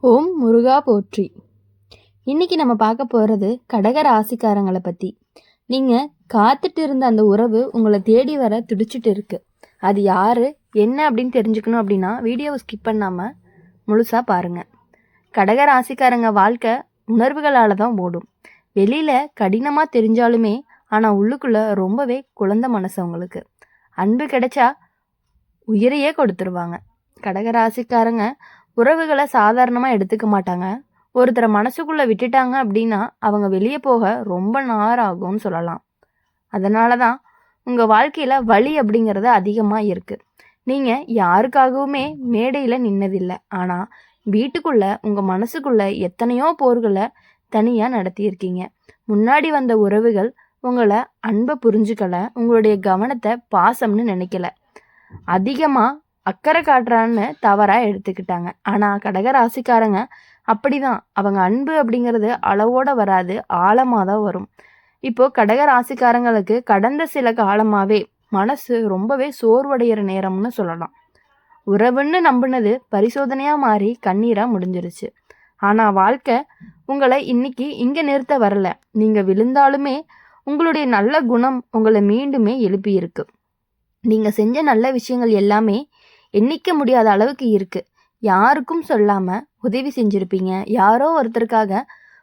ஓம் முருகா போற்றி. இன்னைக்கு நம்ம பார்க்க போகிறது கடக ராசிக்காரங்களை பற்றி. நீங்கள் காத்துட்டு இருந்த அந்த உறவு உங்களை தேடி வர துடிச்சிட்டு இருக்கு. அது யாரு என்ன அப்படின்னு தெரிஞ்சுக்கணும் அப்படின்னா வீடியோவை ஸ்கிப் பண்ணாமல் முழுசாக பாருங்கள். கடக ராசிக்காரங்க வாழ்க்கை உணர்வுகளால் தான் ஓடும். வெளியில் கடினமாக தெரிஞ்சாலுமே ஆனால் உள்ளுக்குள்ளே ரொம்பவே குழந்தை மனசு அவங்களுக்கு. அன்பு கிடைச்சா உயிரையே கொடுத்துருவாங்க. கடக ராசிக்காரங்க உறவுகளை சாதாரணமாக எடுத்துக்க மாட்டாங்க. ஒருத்தரை மனசுக்குள்ளே விட்டுட்டாங்க அப்படின்னா அவங்க வெளியே போக ரொம்ப நேரம் ஆகும்னு சொல்லலாம். அதனால தான் உங்கள் வாழ்க்கையில் வலி அப்படிங்கிறது அதிகமாக இருக்குது. நீங்கள் யாருக்காகவுமே மேடையில் நின்னதில்லை. ஆனால் வீட்டுக்குள்ளே உங்கள் மனசுக்குள்ளே எத்தனையோ போர்களை தனியாக நடத்தியிருக்கீங்க. முன்னாடி வந்த உறவுகள் உங்களை அன்பை புரிஞ்சுக்கலை, உங்களுடைய கவனத்தை பாசம்னு நினைக்கல, அதிகமாக அக்கறை காட்டுறான்னு தவறாக எடுத்துக்கிட்டாங்க. ஆனால் கடக ராசிக்காரங்க அப்படி தான். அவங்க அன்பு அப்படிங்கிறது அளவோடு வராது, ஆழமாக தான் வரும். இப்போது கடக ராசிக்காரங்களுக்கு கடந்த சில காலமாகவே மனசு ரொம்பவே சோர்வடைகிற நேரம்னு சொல்லலாம். உறவுன்னு நம்பினது பரிசோதனையாக மாறி கண்ணீராக முடிஞ்சிருச்சு. ஆனால் வாழ்க்கை உங்களை இன்னைக்கு இங்கே நிறுத்த வரல. நீங்கள் விழுந்தாலுமே உங்களுடைய நல்ல குணம் உங்களை மீண்டுமே எழுப்பியிருக்கு. நீங்கள் செஞ்ச நல்ல விஷயங்கள் எல்லாமே எண்ணிக்க முடியாத அளவுக்கு இருக்குது. யாருக்கும் சொல்லாமல் உதவி செஞ்சுருப்பீங்க. யாரோ ஒருத்தருக்காக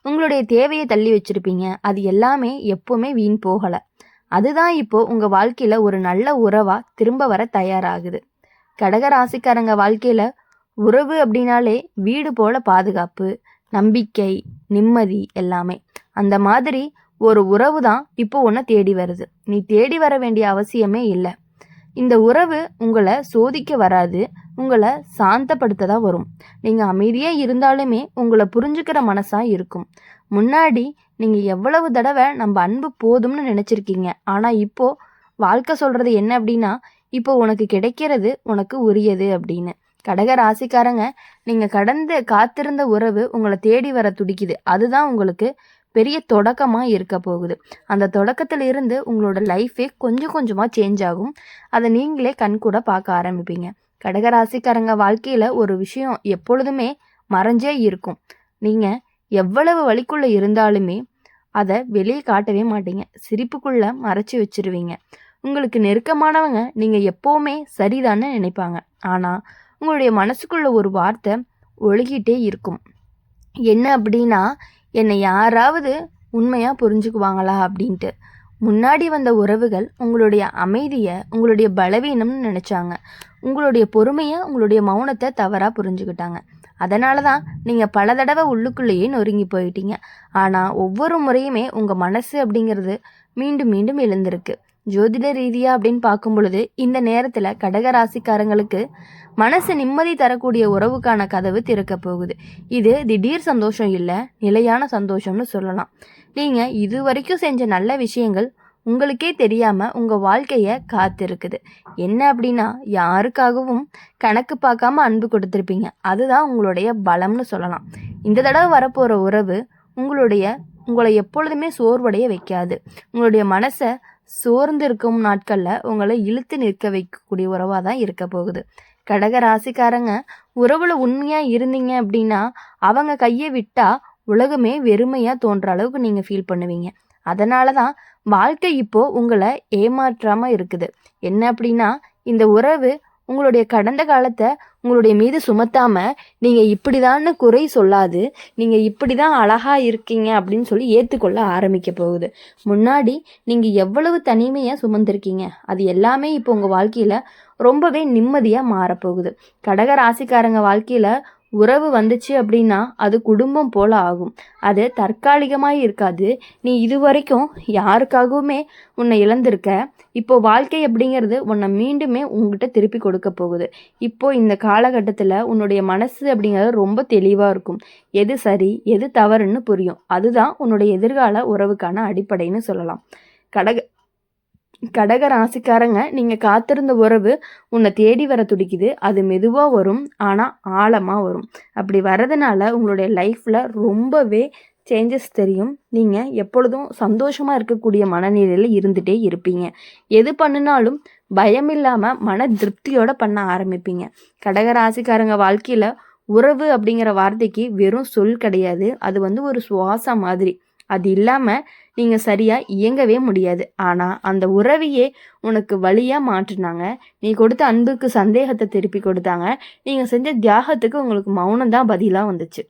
உங்களுடைய தேவையை தள்ளி வச்சுருப்பீங்க. அது எல்லாமே எப்போவுமே வீண் போகலை. அதுதான் இப்போது உங்கள் வாழ்க்கையில் ஒரு நல்ல உறவாக திரும்ப வர தயாராகுது. கடக ராசிக்காரங்க வாழ்க்கையில் உறவு அப்படின்னாலே வீடு போல பாதுகாப்பு, நம்பிக்கை, நிம்மதி எல்லாமே. அந்த மாதிரி ஒரு உறவு தான் இப்போ உன்னை தேடி வருது. நீ தேடி வர வேண்டிய அவசியமே இல்லை. இந்த உறவு உங்களை சோதிக்க வராது, உங்களை சாந்தப்படுத்த தான் வரும். நீங்கள் அமைதியாக இருந்தாலுமே உங்களை புரிஞ்சுக்கிற மனசாக இருக்கும். முன்னாடி நீங்கள் எவ்வளவு தடவை நம்ம அன்பு போதும்னு நினச்சிருக்கீங்க. ஆனால் இப்போது வாழ்க்கை சொல்கிறது என்ன அப்படின்னா, இப்போ உனக்கு கிடைக்கிறது உனக்கு உரியது அப்படின்னு. கடக ராசிக்காரங்க நீங்கள் கடந்து காத்திருந்த உறவு உங்களை தேடி வர துடிக்குது. அதுதான் உங்களுக்கு பெரிய தொடக்கமாக இருக்க போகுது. அந்த தொடக்கத்தில் இருந்து உங்களோட லைஃபே கொஞ்சம் கொஞ்சமாக சேஞ்ச் ஆகும். அதை நீங்களே கண்கூட பார்க்க ஆரம்பிப்பீங்க. கடகராசிக்காரங்க வாழ்க்கையில் ஒரு விஷயம் எப்பொழுதுமே மறைஞ்சே இருக்கும். நீங்கள் எவ்வளவு வலிக்குள்ளே இருந்தாலுமே அதை வெளியே காட்டவே மாட்டீங்க. சிரிப்புக்குள்ளே மறைச்சி வச்சிருவீங்க. உங்களுக்கு நெருக்கமானவங்க நீங்கள் எப்போவுமே சரிதான்னு நினைப்பாங்க. ஆனால் உங்களுடைய மனசுக்குள்ள ஒரு வார்த்தை ஒழுகிட்டே இருக்கும். என்ன அப்படின்னா, என்னை யாராவது உண்மையாக புரிஞ்சுக்குவாங்களா அப்படின்ட்டு. முன்னாடி வந்த உறவுகள் உங்களுடைய அமைதியை உங்களுடைய பலவீனம்னு நினச்சாங்க. உங்களுடைய பொறுமையை உங்களுடைய மௌனத்தை தவறாக புரிஞ்சுக்கிட்டாங்க. அதனால தான் நீங்கள் பல தடவை உள்ளுக்குள்ளேயே நொறுங்கி போயிட்டீங்க. ஆனால் ஒவ்வொரு முறையுமே உங்கள் மனசு அப்படிங்கிறது மீண்டும் மீண்டும் எழுந்திருக்கு. ஜோதிட ரீதியாக அப்படின்னு பார்க்கும் பொழுது இந்த நேரத்தில் கடக ராசிக்காரங்களுக்கு மனசு நிம்மதி தரக்கூடிய உறவுக்கான கதவு திறக்க போகுது. இது திடீர் சந்தோஷம் இல்லை, நிலையான சந்தோஷம்னு சொல்லலாம். நீங்கள் இது வரைக்கும் செஞ்ச நல்ல விஷயங்கள் உங்களுக்கே தெரியாமல் உங்கள் வாழ்க்கையை காத்திருக்குது. என்ன அப்படின்னா, யாருக்காகவும் கணக்கு பார்க்காம அன்பு கொடுத்துருப்பீங்க. அதுதான் உங்களுடைய பலம்னு சொல்லலாம். இந்த தடவை வரப்போகிற உறவு உங்களை எப்பொழுதுமே சோர்வடைய வைக்காது. உங்களுடைய மனசை சோர்ந்து இருக்கும் நாட்களில் உங்களை இழுத்து நிற்க வைக்கக்கூடிய உறவாக தான் இருக்க போகுது. கடக ராசிக்காரங்க உறவுல உண்மையாக இருந்தீங்க அப்படின்னா அவங்க கையை விட்டால் உலகமே வெறுமையாக தோன்ற அளவுக்கு நீங்கள் ஃபீல் பண்ணுவீங்க. அதனால தான் வாழ்க்கை இப்போது உங்களை ஏமாற்றாமல் இருக்குது. என்ன அப்படின்னா, இந்த உறவு உங்களுடைய கடந்த காலத்தை உங்களுடைய மீது சுமத்தாமல் நீங்கள் இப்படிதான்னு குறை சொல்லாது, நீங்கள் இப்படி தான் அழகாக இருக்கீங்க அப்படின்னு சொல்லி ஏற்றுக்கொள்ள ஆரம்பிக்க போகுது. முன்னாடி நீங்கள் எவ்வளவு தனிமையாக சுமந்திருக்கீங்க அது எல்லாமே இப்போ உங்கள் வாழ்க்கையில் ரொம்பவே நிம்மதியாக மாறப்போகுது. கடக ராசிக்காரங்க வாழ்க்கையில் உறவு வந்துச்சு அப்படின்னா அது குடும்பம் போல் ஆகும். அது தற்காலிகமாக இருக்காது. நீ இது வரைக்கும் யாருக்காகவுமே உன்னை இழந்திருக்க. இப்போ வாழ்க்கை அப்படிங்கிறது உன்னை மீண்டுமே உங்ககிட்ட திருப்பி கொடுக்க போகுது. இப்போ இந்த காலகட்டத்தில் உன்னுடைய மனசு அப்படிங்கிறது ரொம்ப தெளிவாக இருக்கும். எது சரி எது தவறுன்னு புரியும். அதுதான் உன்னுடைய எதிர்கால உறவுக்கான அடிப்படைன்னு சொல்லலாம். கடக ராசிக்காரங்க நீங்கள் காத்திருந்த உறவு உன்னை தேடி வர துடிக்குது. அது மெதுவாக வரும், ஆனால் ஆழமாக வரும். அப்படி வர்றதுனால உங்களுடைய லைஃப்பில் ரொம்பவே சேஞ்சஸ் தெரியும். நீங்கள் எப்பொழுதும் சந்தோஷமாக இருக்கக்கூடிய மனநிலையில் இருந்துகிட்டே இருப்பீங்க. எது பண்ணினாலும் பயம் இல்லாமல் மன திருப்தியோடு பண்ண ஆரம்பிப்பீங்க. கடக ராசிக்காரங்க வாழ்க்கையில் உறவு அப்படிங்கிற வார்த்தைக்கு வெறும் சொல் கிடையாது. அது ஒரு சுவாசம் மாதிரி. அது இல்லாமல் நீங்கள் சரியாக இயங்கவே முடியாது. ஆனால் அந்த உறவையே உனக்கு வழியாக மாற்றினாங்க. நீ கொடுத்த அன்புக்கு சந்தேகத்தை திருப்பி கொடுத்தாங்க. நீங்கள் செஞ்ச தியாகத்துக்கு உங்களுக்கு மௌனம் தான் பதிலாக வந்துச்சு.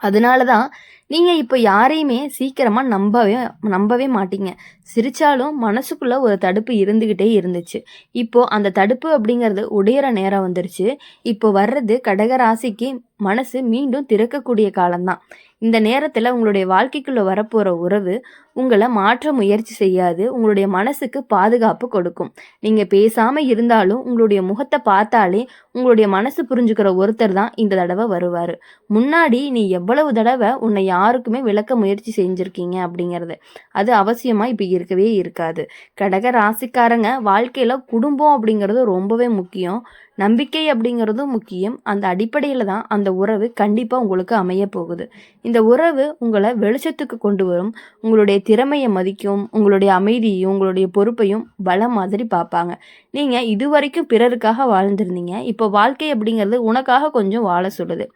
அதனால தான் நீங்கள் இப்போ யாரையுமே சீக்கிரமாக நம்பவே மாட்டீங்க. சிரித்தாலும் மனசுக்குள்ளே ஒரு தடுப்பு இருந்துக்கிட்டே இருந்துச்சு. இப்போது அந்த தடுப்பு அப்படிங்கிறது உடையிற நேரம் வந்துருச்சு. இப்போ வர்றது கடகராசிக்கு மனசு மீண்டும் திறக்கக்கூடிய காலம்தான். இந்த நேரத்தில் உங்களுடைய வாழ்க்கைக்குள்ளே வரப்போகிற உறவு உங்களை மாற்ற முயற்சி செய்யாது. உங்களுடைய மனசுக்கு பாதுகாப்பு கொடுக்கும். நீங்கள் பேசாமல் இருந்தாலும் உங்களுடைய முகத்தை பார்த்தாலே உங்களுடைய மனசு புரிஞ்சுக்கிற ஒருத்தர் தான் இந்த தடவை வருவார். முன்னாடி நீ எவ்வளவு தடவை உன்னை யாருக்குமே விளக்க முயற்சி செஞ்சுருக்கீங்க அப்படிங்கிறது அது அவசியமாக இப்போ இருக்கவே இருக்காது. கடக ராசிக்காரங்க வாழ்க்கையில் குடும்பம் அப்படிங்கிறது ரொம்பவே முக்கியம். நம்பிக்கை அப்படிங்கிறதும் முக்கியம். அந்த அடிப்படையில் தான் அந்த உறவு கண்டிப்பாக உங்களுக்கு அமைய போகுது. இந்த உறவு உங்களை வெளிச்சத்துக்கு கொண்டு வரும். உங்களுடைய திறமையை மதிக்கும். உங்களுடைய அமைதியையும் உங்களுடைய பொறுப்பையும் பலம் மாதிரி பார்ப்பாங்க. நீங்கள் இதுவரைக்கும் பிறருக்காக வாழ்ந்திருந்தீங்க. இப்போ வாழ்க்கை அப்படிங்கிறது உனக்காக கொஞ்சம் வாழ சொல்லுது.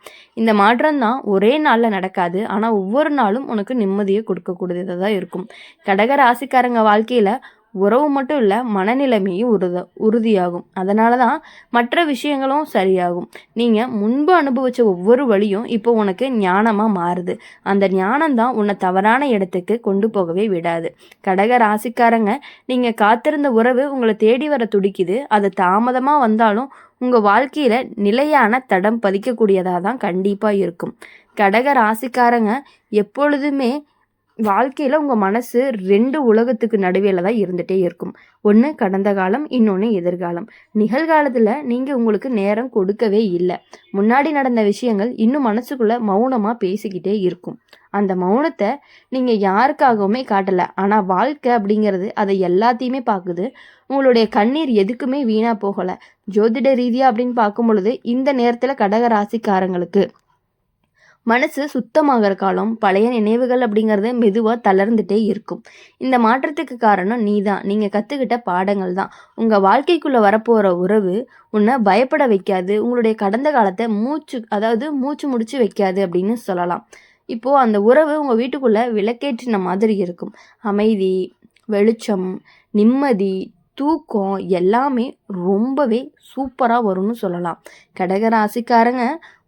இந்த மாற்றம் தான் ஒரே நாளில் நடக்காது. ஆனால் ஒவ்வொரு நாளும் உனக்கு நிம்மதியை கொடுக்கக்கூடியதாக தான் இருக்கும். கடக ராசிக்காரங்க வாழ்க்கையில் உறவு மட்டும் இல்லை, மனநிலைமையும் உறுதியாகும். அதனால தான் மற்ற விஷயங்களும் சரியாகும். நீங்கள் முன்பு அனுபவித்த ஒவ்வொரு வழியும் இப்போ உனக்கு ஞானமாக மாறுது. அந்த ஞானம் தான் உன்னை தவறான இடத்துக்கு கொண்டு போகவே விடாது. கடக ராசிக்காரங்க, நீங்கள் காத்திருந்த உறவு உங்களை தேடி வர துடிக்குது. அது தாமதமாக வந்தாலும் உங்கள் வாழ்க்கையில் நிலையான தடம் பதிக்கக்கூடியதாக தான் கண்டிப்பாக இருக்கும். கடக ராசிக்காரங்க எப்பொழுதுமே வாழ்க்கையில் உங்கள் மனசு 2 உலகத்துக்கு நடுவில் தான் இருந்துகிட்டே இருக்கும். ஒன்று கடந்த காலம், இன்னொன்று எதிர்காலம். நிகழ்காலத்தில் நீங்கள் உங்களுக்கு நேரம் கொடுக்கவே இல்லை. முன்னாடி நடந்த விஷயங்கள் இன்னும் மனசுக்குள்ளே மௌனமாக பேசிக்கிட்டே இருக்கும். அந்த மௌனத்தை நீங்கள் யாருக்காகவுமே காட்டலை. ஆனால் வாழ்க்கை அப்படிங்கிறது அதை எல்லாத்தையுமே பார்க்குது. உங்களுடைய கண்ணீர் எதுக்குமே வீணாக போகலை. ஜோதிட ரீதியாக அப்படின்னு பார்க்கும் பொழுது இந்த நேரத்தில் கடக ராசிக்காரங்களுக்கு மனசு சுத்தமாகிற காலம். பழைய நினைவுகள் அப்படிங்கிறது மெதுவாக தளர்ந்துட்டே இருக்கும். இந்த மாற்றத்துக்கு காரணம் நீங்கள் கற்றுக்கிட்ட பாடங்கள் தான். உங்கள் வாழ்க்கைக்குள்ளே வரப்போகிற உறவு உன்னை பயப்பட வைக்காது. உங்களுடைய கடந்த காலத்தை மூச்சு முடிச்சு வைக்காது அப்படின்னு சொல்லலாம். இப்போது அந்த உறவு உங்கள் வீட்டுக்குள்ளே விளக்கேற்றின மாதிரி இருக்கும். அமைதி, வெளிச்சம், நிம்மதி, தூக்கம் எல்லாமே ரொம்பவே சூப்பராக வரும்னு சொல்லலாம். கடகராசிக்காரங்க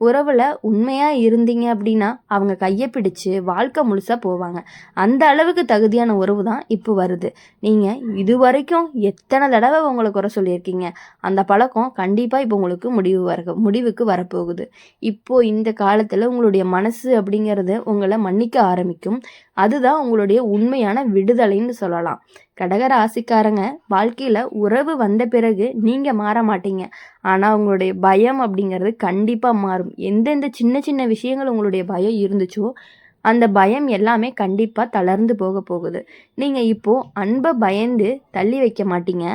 உறவில் உண்மையாக இருந்தீங்க அப்படின்னா அவங்க கையை பிடிச்சு வாழ்க்கை முழுசாக போவாங்க. அந்த அளவுக்கு தகுதியான உறவு தான் இப்போ வருது. நீங்கள் இதுவரைக்கும் எத்தனை தடவை உங்களை குறை சொல்லியிருக்கீங்க. அந்த பழக்கம் கண்டிப்பாக இப்போ உங்களுக்கு முடிவுக்கு வரப்போகுது. இப்போது இந்த காலத்தில் உங்களுடைய மனசு அப்படிங்கிறது உங்களை மன்னிக்க ஆரம்பிக்கும். அதுதான் உங்களுடைய உண்மையான விடுதலைன்னு சொல்லலாம். கடகராசிக்காரங்க வாழ்க்கையில் உறவு வந்த பிறகு நீங்கள் மாற மாட்டீங்க. ஆனால் உங்களுடைய பயம் அப்படிங்கிறது கண்டிப்பாக மாறும். எந்தெந்த சின்ன சின்ன விஷயங்கள் உங்களுடைய பயம் இருந்துச்சோ அந்த பயம் எல்லாமே கண்டிப்பாக தளர்ந்து போகுது. நீங்கள் இப்போது அன்பை பயந்து தள்ளி வைக்க மாட்டீங்க.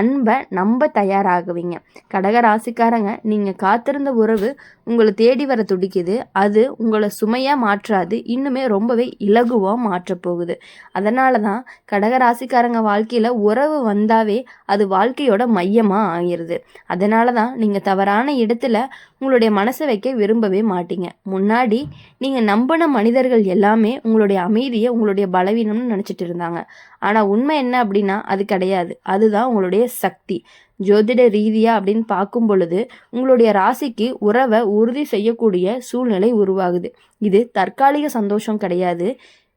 அன்பை நம்ப தயாராகுவீங்க. கடகராசிக்காரங்க, நீங்கள் காத்திருந்த உறவு உங்களை தேடி வர துடிக்குது. அது உங்களை சுமையாக மாற்றாது, இன்னுமே ரொம்பவே இலகுவாக மாற்றப்போகுது. அதனால தான் கடகராசிக்காரங்க வாழ்க்கையில் உறவு வந்தாவே அது வாழ்க்கையோட மையமாக ஆகிடுது. அதனால தான் நீங்கள் தவறான இடத்துல உங்களுடைய மனசை வைக்க விரும்பவே மாட்டீங்க. முன்னாடி நீங்கள் நம்பின மனிதர்கள் எல்லாமே உங்களுடைய அமைதியை உங்களுடைய பலவீனம்னு நினச்சிட்டு இருந்தாங்க. ஆனால் உண்மை என்ன அப்படின்னா அது கிடையாது. அதுதான் உங்களுடைய சக்தி. ஜோதிட ரீதியாக அப்படின்னு பார்க்கும் பொழுது உங்களுடைய ராசிக்கு உறவை உறுதி செய்யக்கூடிய சூழ்நிலை உருவாகுது. இது தற்காலிக சந்தோஷம் கிடையாது.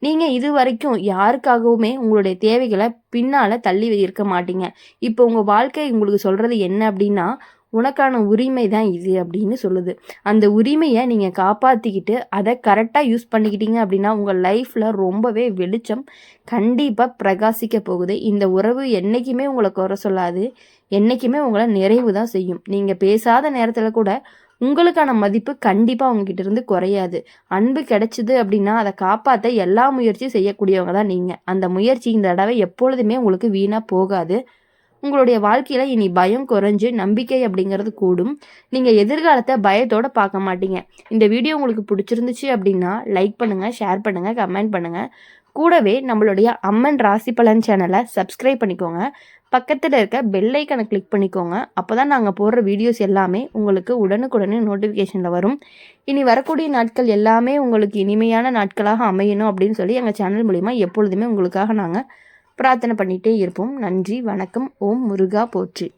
நீங்கள் இது வரைக்கும் யாருக்காகவுமே உங்களுடைய தேவைகளை பின்னால் தள்ளி இருக்க மாட்டீங்க. இப்போ உங்கள் வாழ்க்கை உங்களுக்கு சொல்கிறது என்ன அப்படின்னா, உனக்கான உரிமை தான் இது அப்படின்னு சொல்லுது. அந்த உரிமையை நீங்கள் காப்பாற்றிக்கிட்டு அதை கரெக்டாக யூஸ் பண்ணிக்கிட்டீங்க அப்படின்னா உங்கள் லைஃப்பில் ரொம்பவே வெளிச்சம் கண்டிப்பாக பிரகாசிக்க போகுது. இந்த உறவு என்றைக்குமே உங்களை குறை சொல்லாது. என்றைக்குமே உங்களை நிறைவு தான் செய்யும். நீங்கள் பேசாத நேரத்தில் கூட உங்களுக்கான மதிப்பு கண்டிப்பாக அவங்ககிட்ட இருந்து குறையாது. அன்பு கிடைச்சிது அப்படின்னா அதை காப்பாற்ற எல்லா முயற்சியும் செய்யக்கூடியவங்க தான் நீங்கள். அந்த முயற்சி இந்த தடவை எப்பொழுதுமே உங்களுக்கு வீணாக போகாது. உங்களுடைய வாழ்க்கையில் இனி பயம் குறைஞ்சு நம்பிக்கை அப்படிங்கிறது கூடும். நீங்கள் எதிர்காலத்தை பயத்தோடு பார்க்க மாட்டீங்க. இந்த வீடியோ உங்களுக்கு பிடிச்சிருந்துச்சு அப்படின்னா லைக் பண்ணுங்கள், ஷேர் பண்ணுங்கள், கமெண்ட் பண்ணுங்கள். கூடவே நம்மளுடைய அம்மன் ராசி பலன் சேனலை சப்ஸ்கிரைப் பண்ணிக்கோங்க. பக்கத்தில் இருக்க பெல் ஐக்கனை கிளிக் பண்ணிக்கோங்க. அப்போ தான் நாங்கள் போடுற வீடியோஸ் எல்லாமே உங்களுக்கு உடனுக்குடனே நோட்டிஃபிகேஷனில் வரும். இனி வரக்கூடிய நாட்கள் எல்லாமே உங்களுக்கு இனிமையான நாட்களாக அமையணும் அப்படின்னு சொல்லி எங்கள் சேனல் மூலிமா எப்பொழுதுமே உங்களுக்காக நாங்கள் பிரார்த்தனை பண்ணிகிட்டே இருப்போம். நன்றி, வணக்கம். ஓம் முருகா போற்றி.